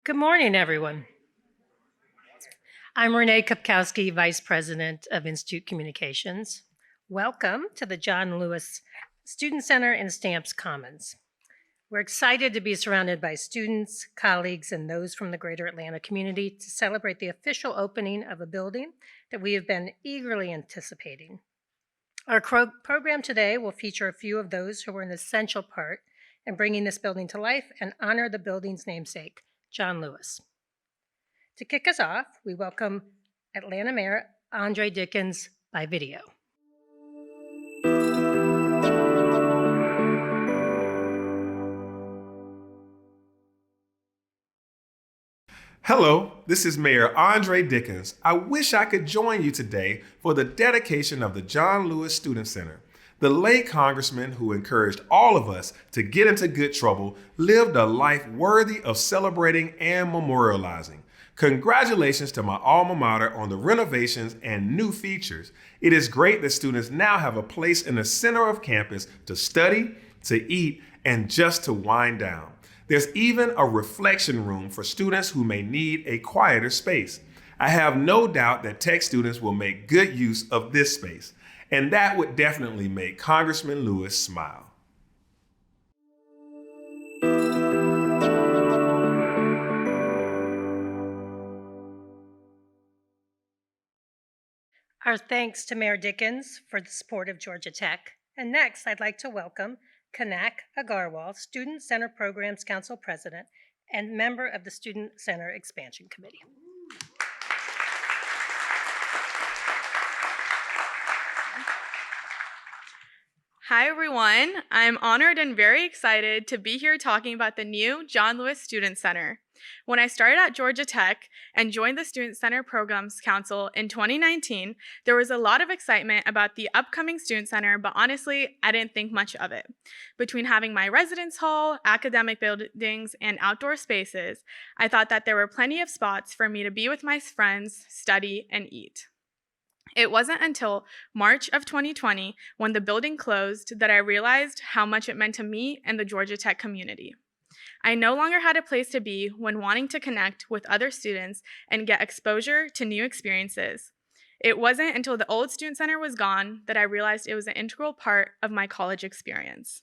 Good morning, everyone. I'm Renee Kapkowski, Vice President of Institute Communications. Welcome to the John Lewis Student Center in Stamps Commons. We're excited to be surrounded by students, colleagues, and those from the greater Atlanta community to celebrate the official opening of a building that we have been eagerly anticipating. Our program today will feature a few of those who were an essential part in bringing this building to life and honor the building's namesake, John Lewis. To kick us off, we welcome Atlanta Mayor Andre Dickens by video. Hello, this is Mayor Andre Dickens. I wish I could join you today for the dedication of the John Lewis Student Center. The late congressman who encouraged all of us to get into good trouble lived a life worthy of celebrating and memorializing. Congratulations to my alma mater on the renovations and new features. It is great that students now have a place in the center of campus to study, to eat, and just to wind down. There's even a reflection room for students who may need a quieter space. I have no doubt that tech students will make good use of this space, and that would definitely make Congressman Lewis smile. Our thanks to Mayor Dickens for the support of Georgia Tech. And next, I'd like to welcome Kanak Agarwal, Student Center Programs Council President and member of the Student Center Expansion Committee. Hi, everyone. I'm honored and very excited to be here talking about the new John Lewis Student Center. When I started at Georgia Tech and joined the Student Center Programs Council in 2019, there was a lot of excitement about the upcoming Student Center, but honestly, I didn't think much of it. Between having my residence hall, academic buildings, and outdoor spaces, I thought that there were plenty of spots for me to be with my friends, study, and eat. It wasn't until March of 2020, when the building closed, that I realized how much it meant to me and the Georgia Tech community. I no longer had a place to be when wanting to connect with other students and get exposure to new experiences. It wasn't until the old Student Center was gone that I realized it was an integral part of my college experience.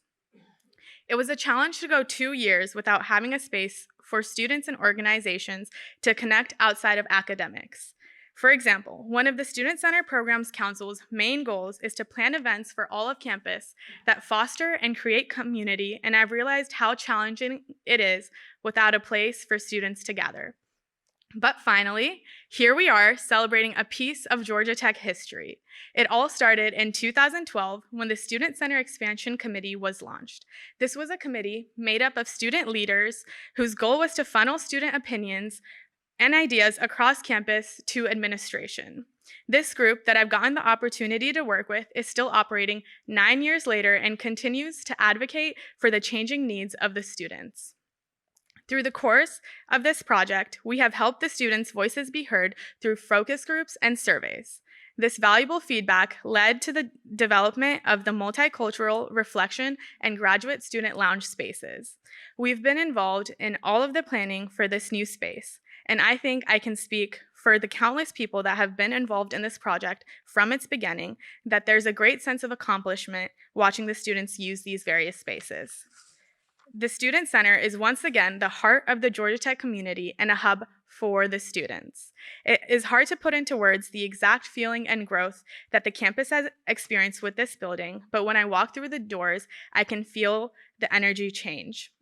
It was a challenge to go 2 years without having a space for students and organizations to connect outside of academics. For example, one of the Student Center Programs Council's main goals is to plan events for all of campus that foster and create community, and I've realized how challenging it is without a place for students to gather. But finally, here we are celebrating a piece of Georgia Tech history. It all started in 2012 when the Student Center Expansion Committee was launched. This was a committee made up of student leaders whose goal was to funnel student opinions and ideas across campus to administration. This group that I've gotten the opportunity to work with is still operating 9 years later and continues to advocate for the changing needs of the students. Through the course of this project, we have helped the students' voices be heard through focus groups and surveys. This valuable feedback led to the development of the multicultural reflection and graduate student lounge spaces. We've been involved in all of the planning for this new space, and I think I can speak for the countless people that have been involved in this project from its beginning that there's a great sense of accomplishment watching the students use these various spaces. The Student Center is once again the heart of the Georgia Tech community and a hub for the students. It is hard to put into words the exact feeling and growth that the campus has experienced with this building, but when I walk through the doors, I can feel the energy change.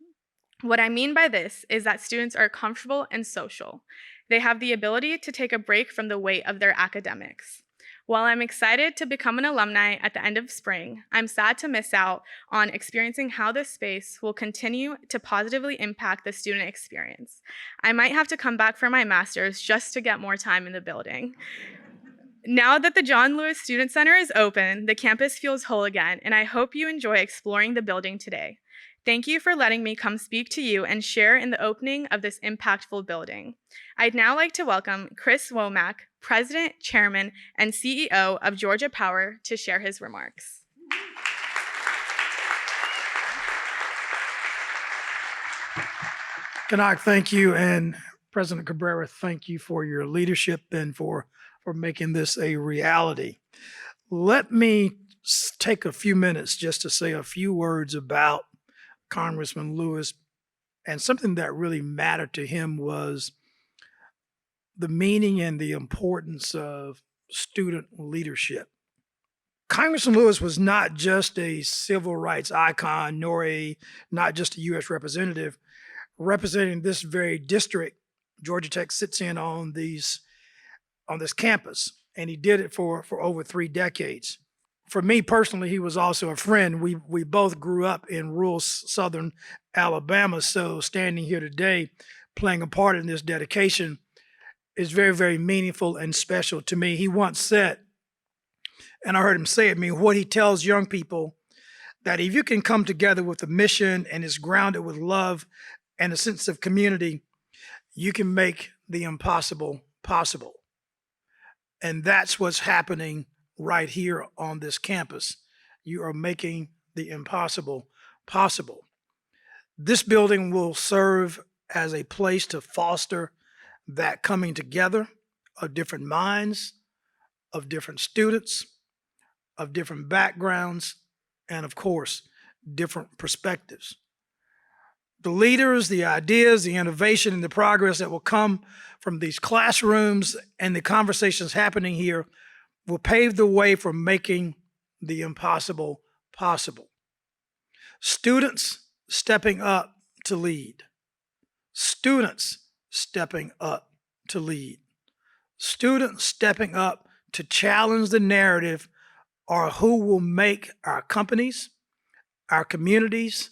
What I mean by this is that students are comfortable and social. They have the ability to take a break from the weight of their academics. While I'm excited to become an alumni at the end of spring, I'm sad to miss out on experiencing how this space will continue to positively impact the student experience. I might have to come back for my master's just to get more time in the building. Now that the John Lewis Student Center is open, the campus feels whole again, and I hope you enjoy exploring the building today. Thank you for letting me come speak to you and share in the opening of this impactful building. I'd now like to welcome Chris Womack, President, Chairman, and CEO of Georgia Power, to share his remarks. Kanak, thank you. And President Cabrera, thank you for your leadership and for making this a reality. Let me take a few minutes just to say a few words about Congressman Lewis. And something that really mattered to him was the meaning and the importance of student leadership. Congressman Lewis was not just a civil rights icon, nor not just a U.S. representative representing this very district. Georgia Tech sits in on this campus, and he did it for over 3 decades. For me personally, he was also a friend. We both grew up in rural southern Alabama, so standing here today, playing a part in this dedication is very, very meaningful and special to me. He once said, and I heard him say it, what he tells young people, that if you can come together with a mission and is grounded with love and a sense of community, you can make the impossible possible. And that's what's happening right here on this campus. You are making the impossible possible. This building will serve as a place to foster that coming together of different minds, of different students, of different backgrounds, and of course, different perspectives. The leaders, the ideas, the innovation, and the progress that will come from these classrooms and the conversations happening here will pave the way for making the impossible possible. Students stepping up to lead. Students stepping up to lead. Students stepping up to challenge the narrative are who will make our companies, our communities,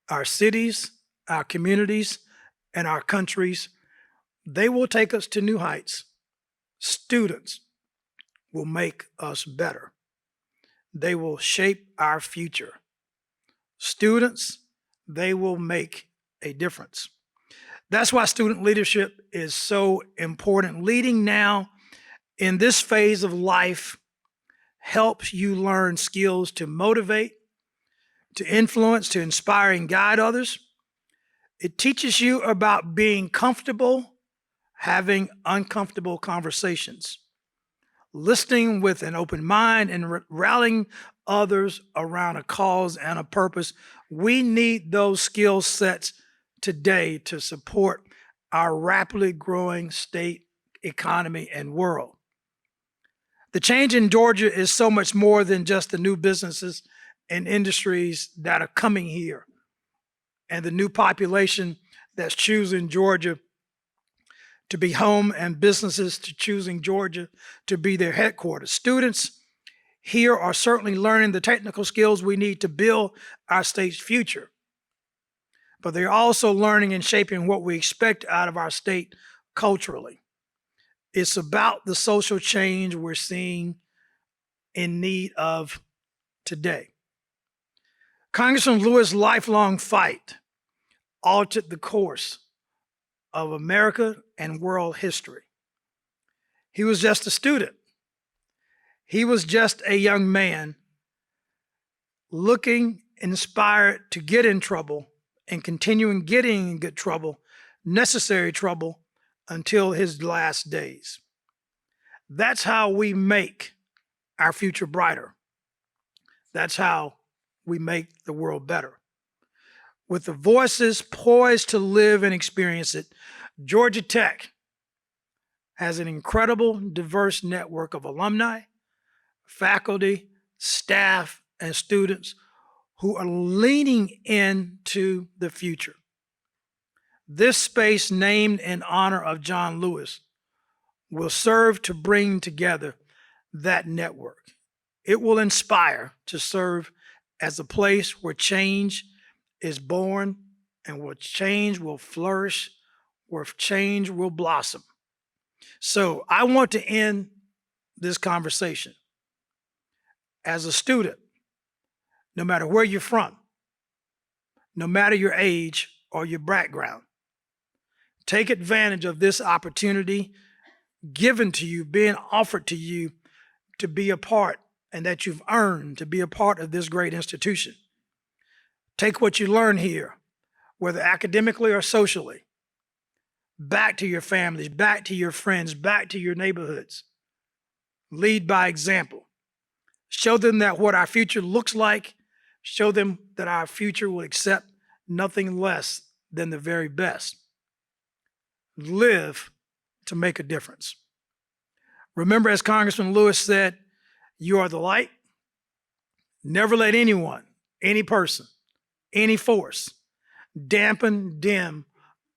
our cities, our communities, and our countries. They will take us to new heights. Students will make us better. They will shape our future. Students, they will make a difference. That's why student leadership is so important. Leading now in this phase of life helps you learn skills to motivate, to influence, to inspire and guide others. It teaches you about being comfortable, having uncomfortable conversations, listening with an open mind, and rallying others around a cause and a purpose. We need those skill sets today to support our rapidly growing state, economy, and world. The change in Georgia is so much more than just the new businesses and industries that are coming here and the new population that's choosing Georgia to be home and businesses to choosing Georgia to be their headquarters. Students here are certainly learning the technical skills we need to build our state's future, but they're also learning and shaping what we expect out of our state culturally. It's about the social change we're seeing in need of today. Congressman Lewis' lifelong fight altered the course of America and world history. He was just a student. He was just a young man looking inspired to get in trouble and continuing getting in good trouble, necessary trouble, until his last days. That's how we make our future brighter. That's how we make the world better. With the voices poised to live and experience it, Georgia Tech has an incredible, diverse network of alumni, faculty, staff, and students who are leaning into the future. This space, named in honor of John Lewis, will serve to bring together that network. It will inspire to serve as a place where change is born and where change will flourish, where change will blossom. So I want to end this conversation as a student, no matter where you're from, no matter your age or your background. Take advantage of this opportunity given to you, being offered to you to be a part, and that you've earned to be a part of this great institution. Take what you learn here, whether academically or socially, back to your families, back to your friends, back to your neighborhoods. Lead by example. Show them that what our future looks like. Show them that our future will accept nothing less than the very best. Live to make a difference. Remember, as Congressman Lewis said, you are the light. Never let anyone, any person, any force dampen, dim,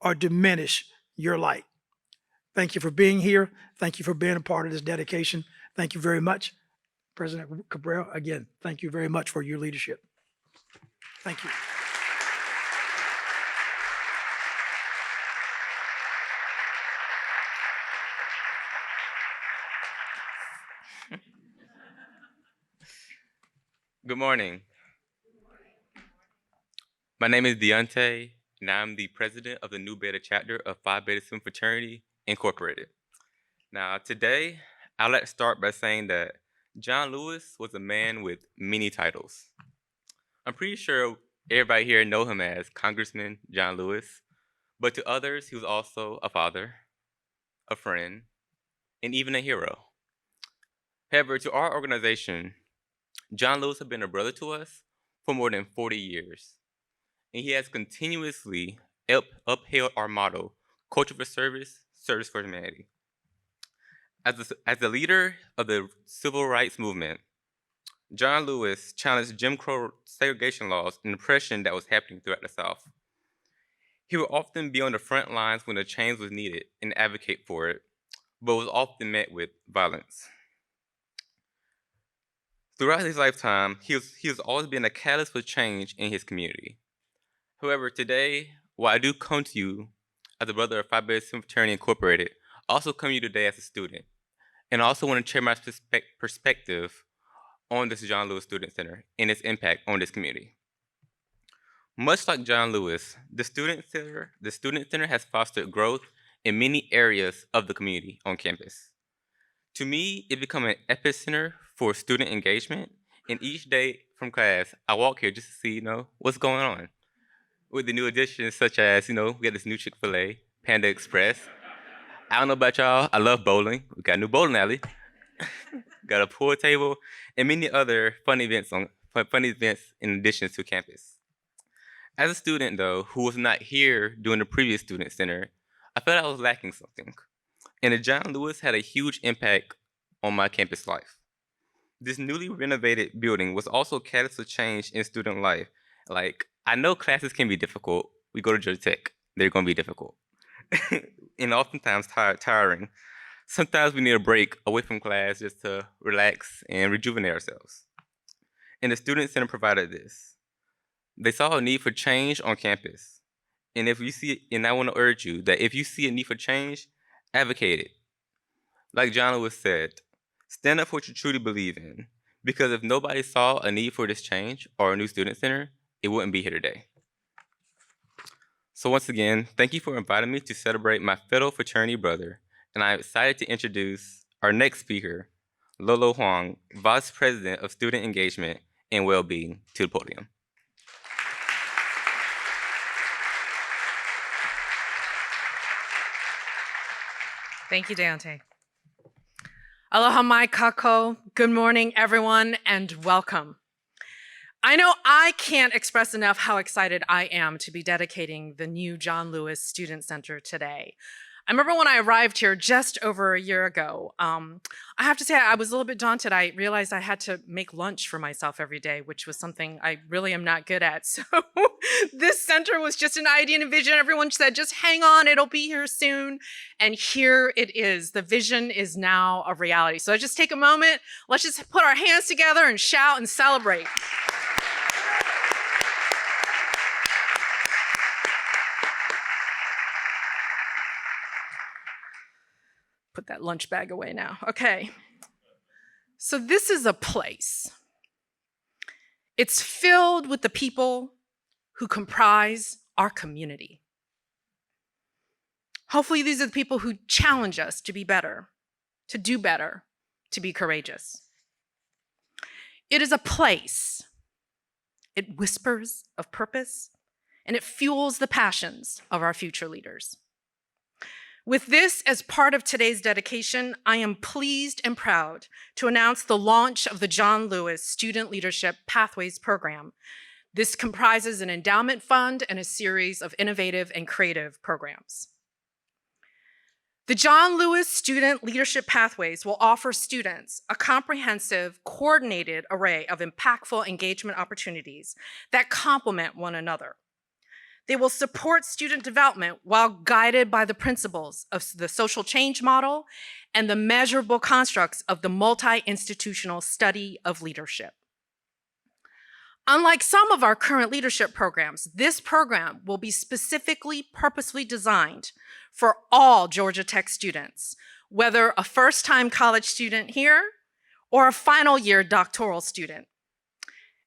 or diminish your light. Thank you for being here. Thank you for being a part of this dedication. Thank you very much. President Cabrera, again, thank you very much for your leadership. Thank you. Good morning. My name is Deontay, and I'm the president of the Nu Beta chapter of Phi Beta Sigma Fraternity Incorporated. Now, today, I'd like to start by saying that John Lewis was a man with many titles. I'm pretty sure everybody here know him as Congressman John Lewis, but to others, he was also a father, a friend, and even a hero. However, to our organization, John Lewis has been a brother to us for more than 40 years, and he has continuously upheld our motto, culture for service, service for humanity. As the leader of the civil rights movement, John Lewis challenged Jim Crow segregation laws and oppression that was happening throughout the South. He would often be on the front lines when a change was needed and advocate for it, but was often met with violence. Throughout his lifetime, he has always been a catalyst for change in his community. However, today, while I do come to you as a brother of Phi Beta Sigma Fraternity Incorporated, I also come to you today as a student. And I also want to share my perspective on this John Lewis Student Center and its impact on this community. Much like John Lewis, the Student Center has fostered growth in many areas of the community on campus. To me, it became an epicenter for student engagement, and each day from class, I walk here just to see, what's going on. With the new additions such as, we got this new Chick-fil-A, Panda Express. I don't know about y'all, I love bowling. We got a new bowling alley, got a pool table, and many other fun events in addition to campus. As a student, though, who was not here during the previous Student Center, I felt I was lacking something. And the John Lewis had a huge impact on my campus life. This newly renovated building was also a catalyst of change in student life. Like, I know classes can be difficult. We go to Georgia Tech, they're going to be difficult. And oftentimes tiring. Sometimes we need a break away from class just to relax and rejuvenate ourselves. And the Student Center provided this. They saw a need for change on campus. And I want to urge you that if you see a need for change, advocate it. Like John Lewis said, stand up for what you truly believe in. Because if nobody saw a need for this change or a new Student Center, it wouldn't be here today. So once again, thank you for inviting me to celebrate my fellow fraternity brother. And I'm excited to introduce our next speaker, Lolo Huang, Vice President of Student Engagement and Wellbeing, to the podium. Thank you, Deontay. Aloha mai kako. Good morning, everyone, and welcome. I know I can't express enough how excited I am to be dedicating the new John Lewis Student Center today. I remember when I arrived here just over a year ago, I have to say I was a little bit daunted. I realized I had to make lunch for myself every day, which was something I really am not good at. So this center was just an idea and a vision. Everyone said, just hang on, it'll be here soon. And here it is. The vision is now a reality. So let's just take a moment. Let's just put our hands together and shout and celebrate. Put that lunch bag away now. Okay. So this is a place. It's filled with the people who comprise our community. Hopefully, these are the people who challenge us to be better, to do better, to be courageous. It is a place. It whispers of purpose, and it fuels the passions of our future leaders. With this as part of today's dedication, I am pleased and proud to announce the launch of the John Lewis Student Leadership Pathways Program. This comprises an endowment fund and a series of innovative and creative programs. The John Lewis Student Leadership Pathways will offer students a comprehensive, coordinated array of impactful engagement opportunities that complement one another. They will support student development while guided by the principles of the social change model and the measurable constructs of the multi-institutional study of leadership. Unlike some of our current leadership programs, this program will be specifically, purposefully designed for all Georgia Tech students, whether a first-time college student here or a final year doctoral student.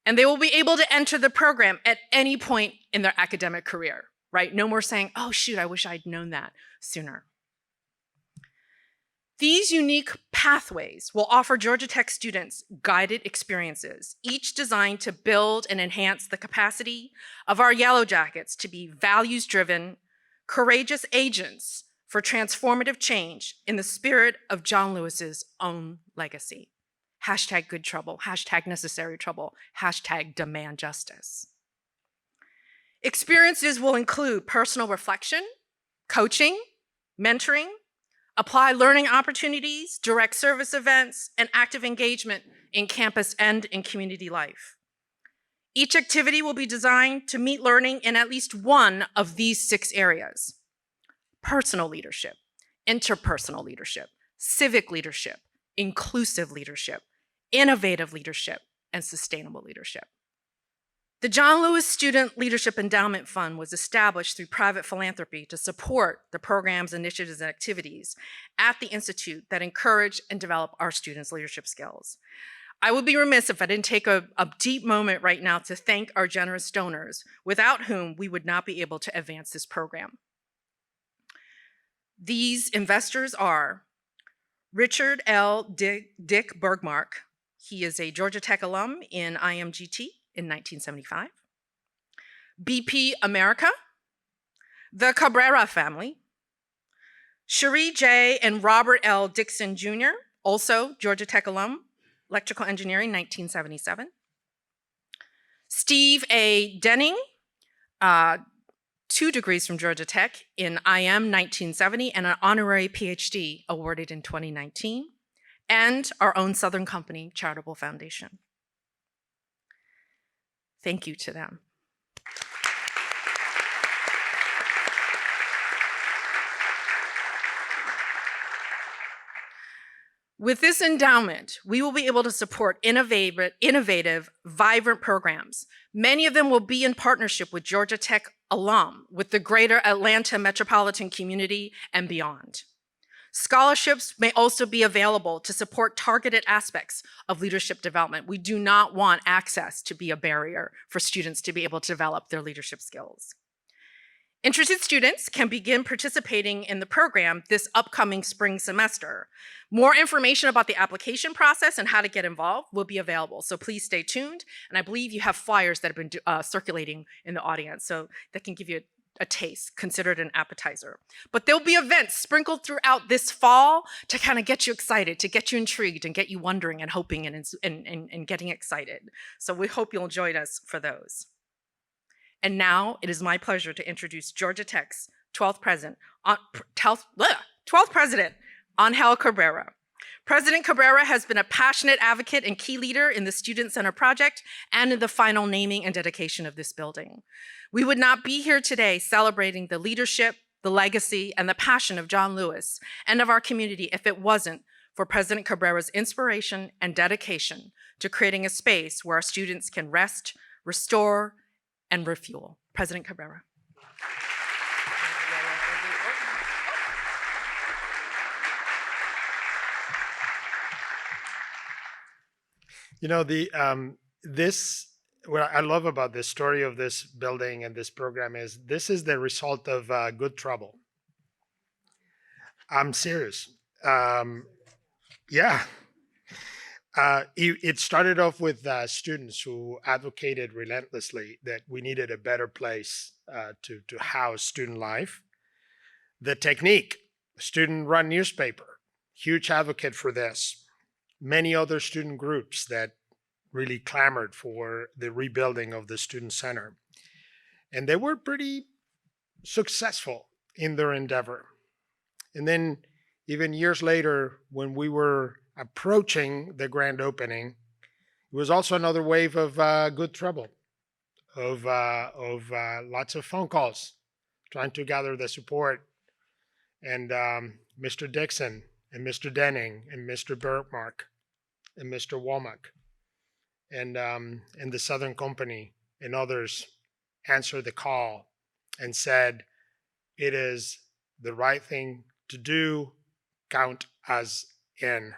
And they will be able to enter the program at any point in their academic career, right? No more saying, oh shoot, I wish I'd known that sooner. These unique pathways will offer Georgia Tech students guided experiences, each designed to build and enhance the capacity of our Yellow Jackets to be values-driven, courageous agents for transformative change in the spirit of John Lewis's own legacy. Hashtag good trouble, hashtag necessary trouble, hashtag demand justice. Experiences will include personal reflection, coaching, mentoring, applied learning opportunities, direct service events, and active engagement in campus and in community life. Each activity will be designed to meet learning in at least one of these 6 areas: personal leadership, interpersonal leadership, civic leadership, inclusive leadership, innovative leadership, and sustainable leadership. The John Lewis Student Leadership Endowment Fund was established through private philanthropy to support the programs, initiatives, and activities at the Institute that encourage and develop our students' leadership skills. I would be remiss if I didn't take a deep moment right now to thank our generous donors, without whom we would not be able to advance this program. These investors are Richard L. Dick Bergmark. He is a Georgia Tech alum in IMGT in 1975. BP America, the Cabrera family, Cherie J. and Robert L. Dixon Jr., also Georgia Tech alum, electrical engineering, 1977. Steve A. Denning, 2 degrees from Georgia Tech in IM 1970 and an honorary PhD awarded in 2019, and our own Southern Company Charitable Foundation. Thank you to them. With this endowment, we will be able to support innovative, vibrant programs. Many of them will be in partnership with Georgia Tech alum, with the greater Atlanta metropolitan community and beyond. Scholarships may also be available to support targeted aspects of leadership development. We do not want access to be a barrier for students to be able to develop their leadership skills. Interested students can begin participating in the program this upcoming spring semester. More information about the application process and how to get involved will be available, so please stay tuned. And I believe you have flyers that have been circulating in the audience, so that can give you a taste, consider it an appetizer. But there'll be events sprinkled throughout this fall to kind of get you excited, to get you intrigued and get you wondering and hoping and getting excited. So we hope you'll join us for those. And now it is my pleasure to introduce Georgia Tech's 12th president, Angel Cabrera. President Cabrera has been a passionate advocate and key leader in the Student Center project and in the final naming and dedication of this building. We would not be here today celebrating the leadership, the legacy, and the passion of John Lewis and of our community if it wasn't for President Cabrera's inspiration and dedication to creating a space where our students can rest, restore, and refuel. President Cabrera. You know, what I love about the story of this building and this program is this is the result of good trouble. I'm serious. Yeah. It started off with students who advocated relentlessly that we needed a better place to house student life. The technique a student-run newspaper, huge advocate for this. Many other student groups that really clamored for the rebuilding of the student center. And they were pretty successful in their endeavor. And then even years later, when we were approaching the grand opening, it was also another wave of good trouble, of lots of phone calls, trying to gather the support. And Mr. Dixon and Mr. Denning and Mr. Bergmark and Mr. Womack and the Southern Company and others answered the call and said, it is the right thing to do, count us in.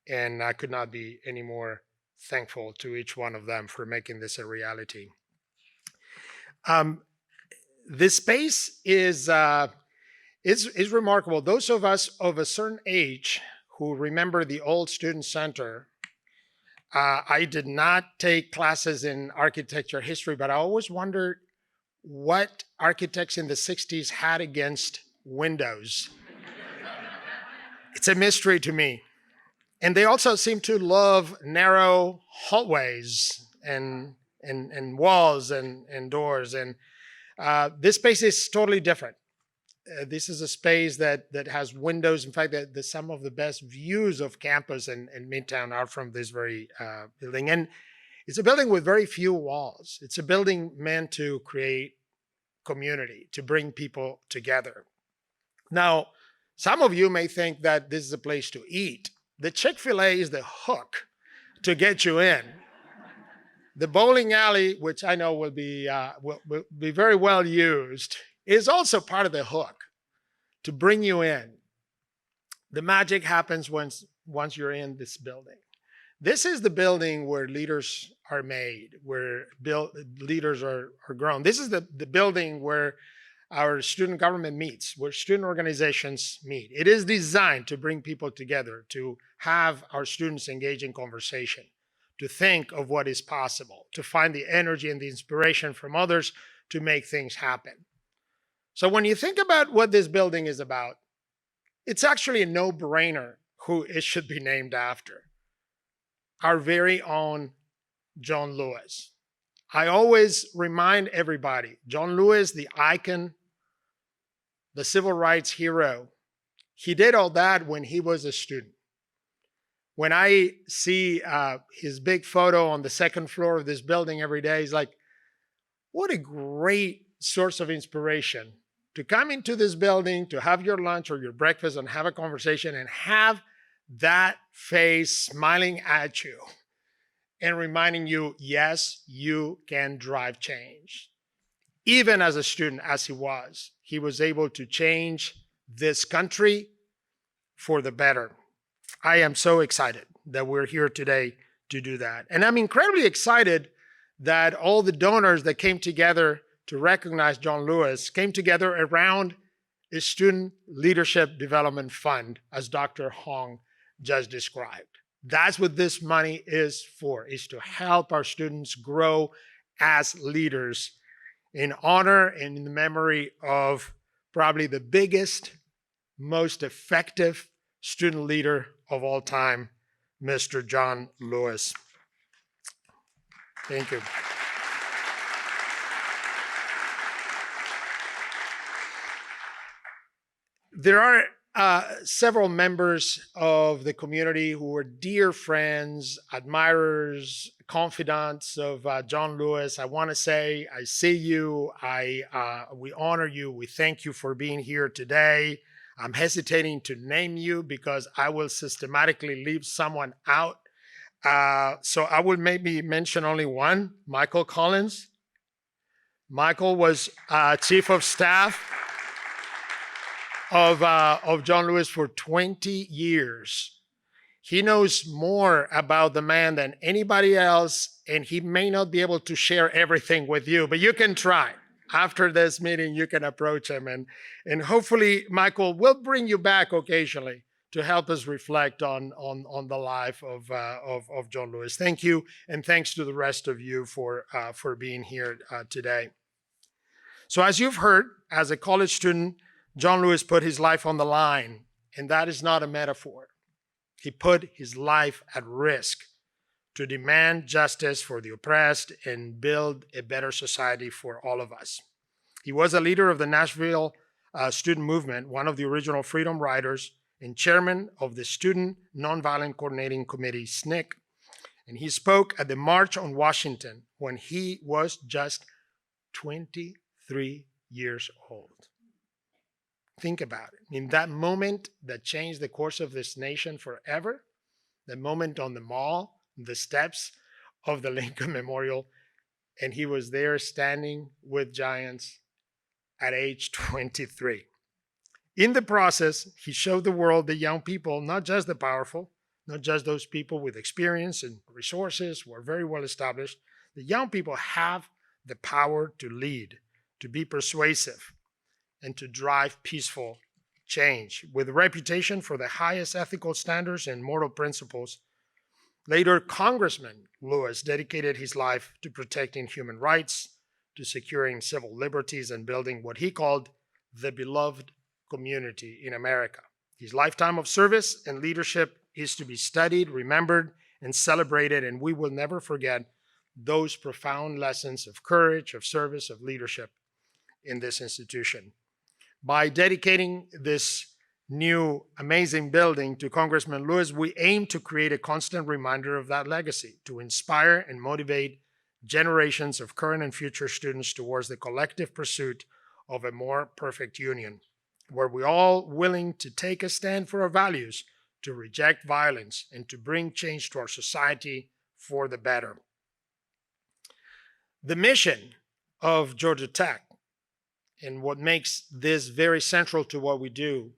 And I could not be any more thankful to each one of them for making this a reality. This space is remarkable. Those of us of a certain age who remember the old student center, I did not take classes in architecture history, but I always wondered what architects in the 60s had against windows. It's a mystery to me. And they also seem to love narrow hallways and walls and doors. And this space is totally different. This is a space that has windows. In fact, some of the best views of campus and Midtown are from this very building. And it's a building with very few walls. It's a building meant to create community, to bring people together. Now, some of you may think that this is a place to eat. The Chick-fil-A is the hook to get you in. The bowling alley, which I know will be very well used, is also part of the hook to bring you in. The magic happens once you're in this building. This is the building where leaders are made, where leaders are grown. This is the building where our student government meets, where student organizations meet. It is designed to bring people together, to have our students engage in conversation, to think of what is possible, to find the energy and the inspiration from others to make things happen. So when you think about what this building is about, it's actually a no-brainer who it should be named after. Our very own John Lewis. I always remind everybody, John Lewis, the icon, the civil rights hero, he did all that when he was a student. When I see his big photo on the second floor of this building every day, he's like, what a great source of inspiration to come into this building, to have your lunch or your breakfast and have a conversation and have that face smiling at you and reminding you, yes, you can drive change. Even as a student, as he was able to change this country for the better. I am so excited that we're here today to do that. And I'm incredibly excited that all the donors that came together to recognize John Lewis came together around a Student Leadership Development Fund, as Dr. Hong just described. That's what this money is for, is to help our students grow as leaders in honor and in the memory of probably the biggest, most effective student leader of all time, Mr. John Lewis. Thank you. There are several members of the community who were dear friends, admirers, confidants of John Lewis. I want to say, I see you, we honor you, we thank you for being here today. I'm hesitating to name you because I will systematically leave someone out. So I will maybe mention only one, Michael Collins. Michael was chief of staff of John Lewis for 20 years. He knows more about the man than anybody else, and he may not be able to share everything with you, but you can try. After this meeting, you can approach him, and hopefully Michael will bring you back occasionally to help us reflect on the life of John Lewis. Thank you, and thanks to the rest of you for being here today. So as you've heard, as a college student, John Lewis put his life on the line, and that is not a metaphor. He put his life at risk to demand justice for the oppressed and build a better society for all of us. He was a leader of the Nashville student movement, one of the original freedom riders, and chairman of the Student Nonviolent Coordinating Committee, SNCC. And he spoke at the March on Washington when he was just 23 years old. Think about it. In that moment that changed the course of this nation forever, the moment on the mall, the steps of the Lincoln Memorial, and he was there standing with giants at age 23. In the process, he showed the world, the young people, not just the powerful, not just those people with experience and resources who are very well established. The young people have the power to lead, to be persuasive, and to drive peaceful change. With a reputation for the highest ethical standards and moral principles, later Congressman Lewis dedicated his life to protecting human rights, to securing civil liberties, and building what he called the beloved community in America. His lifetime of service and leadership is to be studied, remembered, and celebrated, and we will never forget those profound lessons of courage, of service, of leadership in this institution. By dedicating this new amazing building to Congressman Lewis, we aim to create a constant reminder of that legacy, to inspire and motivate generations of current and future students towards the collective pursuit of a more perfect union, where we're all willing to take a stand for our values, to reject violence, and to bring change to our society for the better. The mission of Georgia Tech, and what makes this very central to what we do,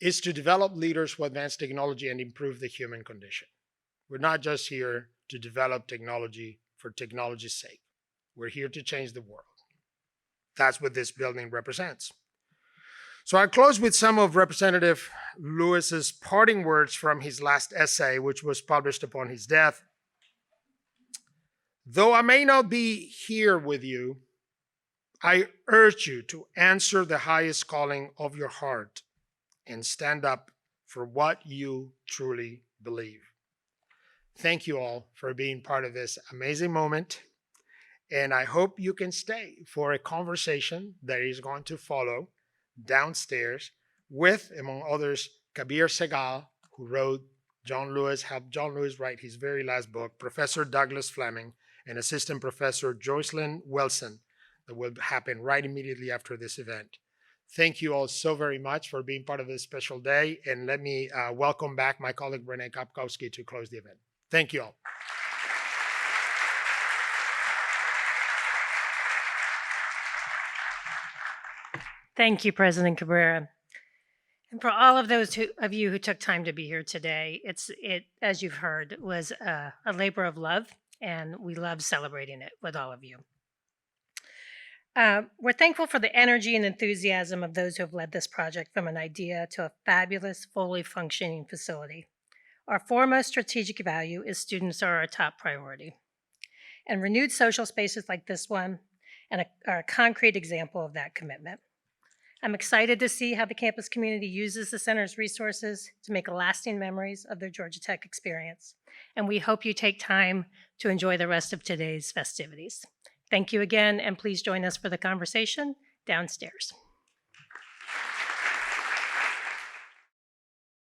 is to develop leaders who advance technology and improve the human condition. We're not just here to develop technology for technology's sake. We're here to change the world. That's what this building represents. So I close with some of Representative Lewis's parting words from his last essay, which was published upon his death. Though I may not be here with you, I urge you to answer the highest calling of your heart and stand up for what you truly believe. Thank you all for being part of this amazing moment. And I hope you can stay for a conversation that is going to follow downstairs with, among others, Kabir Segal, who helped John Lewis write his very last book, Professor Douglas Fleming, and Assistant Professor Joycelyn Wilson, that will happen right immediately after this event. Thank you all so very much for being part of this special day, and let me welcome back my colleague Renee Kapkowski to close the event. Thank you all. Thank you, President Cabrera. And for all of those of you who took time to be here today, it, as you've heard, was a labor of love, and we love celebrating it with all of you. We're thankful for the energy and enthusiasm of those who have led this project from an idea to a fabulous, fully functioning facility. Our foremost strategic value is students are our top priority. And renewed social spaces like this one are a concrete example of that commitment. I'm excited to see how the campus community uses the center's resources to make lasting memories of their Georgia Tech experience. And we hope you take time to enjoy the rest of today's festivities. Thank you again, and please join us for the conversation downstairs.